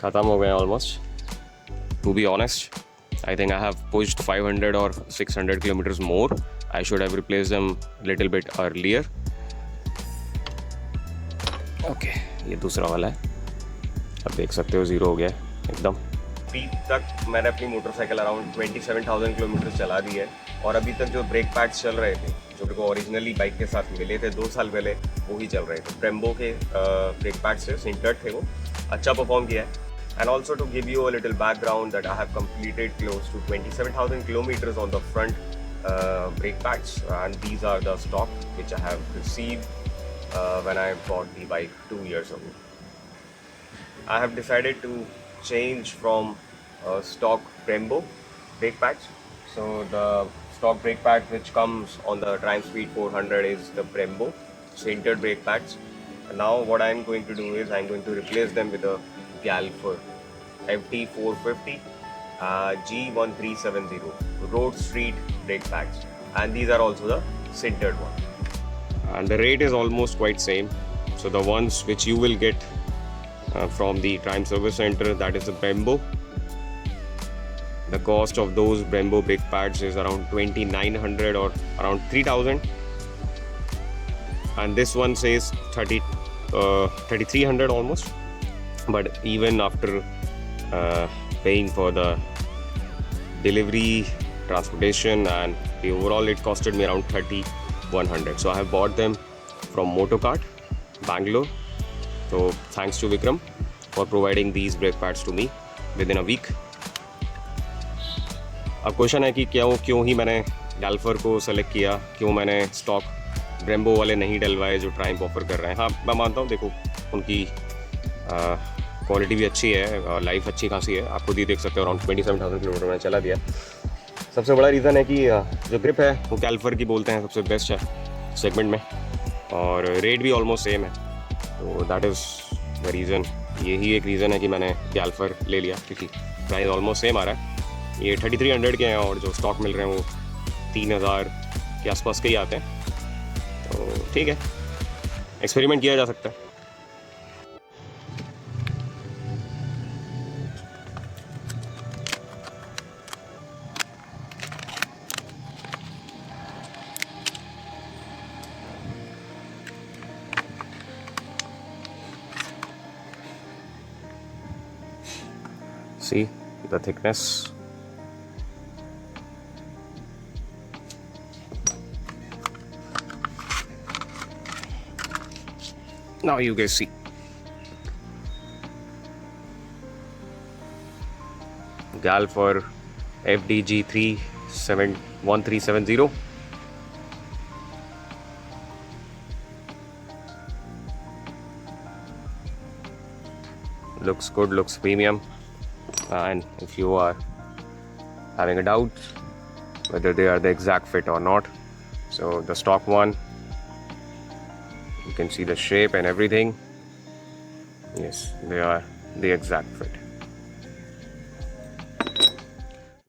खत्म हो गए almost. To be honest, I think I have pushed 500 or 600 kilometers more. I should have replaced them a little bit earlier. Okay, ये दूसरा वाला है. अब देख सकते हो ज़ीरो हो गया है एकदम. अभी तक मैंने अपनी मोटरसाइकिल अराउंड 27,000 किलोमीटर चला दी है और अभी तक जो ब्रेक पैड्स चल रहे थे जो मेरे को ओरिजिनली बाइक के साथ मिले थे 2 साल पहले वो ही चल रहे थे. ब्रेम्बो के ब्रेक पैड्स थे, सिंटर्ड थे, वो अच्छा परफॉर्म किया है. And also to give you a little background that I have completed close to 27,000 kilometers on the front brake pads, and these are the stock which I have received when I bought the bike 2 years ago. I have decided to change from stock Brembo brake pads. So the stock brake pad which comes on the Triumph 400 is the Brembo Sintered Brake Pads. And now what I am going to do is I am going to replace them with a Galfer FT450 G1370 road street brake pads, and these are also the sintered one. And the rate is almost quite same. So the ones which you will get from the Triumph Service Center, that is the Brembo. The cost of those Brembo brake pads is around 2,900 or around 3,000. And this one says 3,300 almost. But even after paying for the delivery, transportation and the overall, it costed me around 3,100. So I have bought them from Motocart, Bangalore. So thanks to Vikram for providing these brake pads to me within a week. अब question है कि क्यों ही मैंने गैल्फर को select किया, क्यों मैंने stock Brembo वाले नहीं डलवाए जो ट्राइम्फ ऑफर कर रहे हैं. हाँ, मैं मानता हूँ, देखो उनकी क्वालिटी भी अच्छी है और लाइफ अच्छी खासी है. आप खुद ही देख सकते हो, अराउंड 27,000 किलोमीटर मैंने चला दिया. सबसे बड़ा रीज़न है कि जो ग्रिप है वो गैल्फर की बोलते हैं सबसे बेस्ट है सेगमेंट में, और रेट भी ऑलमोस्ट सेम है. तो दैट इज़ द रीज़न. यही एक रीज़न है कि मैंने गैल्फर ले लिया, क्योंकि प्राइस ऑलमोस्ट सेम आ रहा है. ये 3,300 के हैं और जो स्टॉक मिल रहे हैं वो 3,000 के आसपास के ही आते हैं. तो ठीक है, एक्सपेरिमेंट किया जा सकता है. See the thickness. Now you guys see. Galfer FDG1370. Looks good, looks premium. And if you are having a doubt whether they are the exact fit or not, so the stock one, you can see the shape and everything. Yes, they are the exact fit.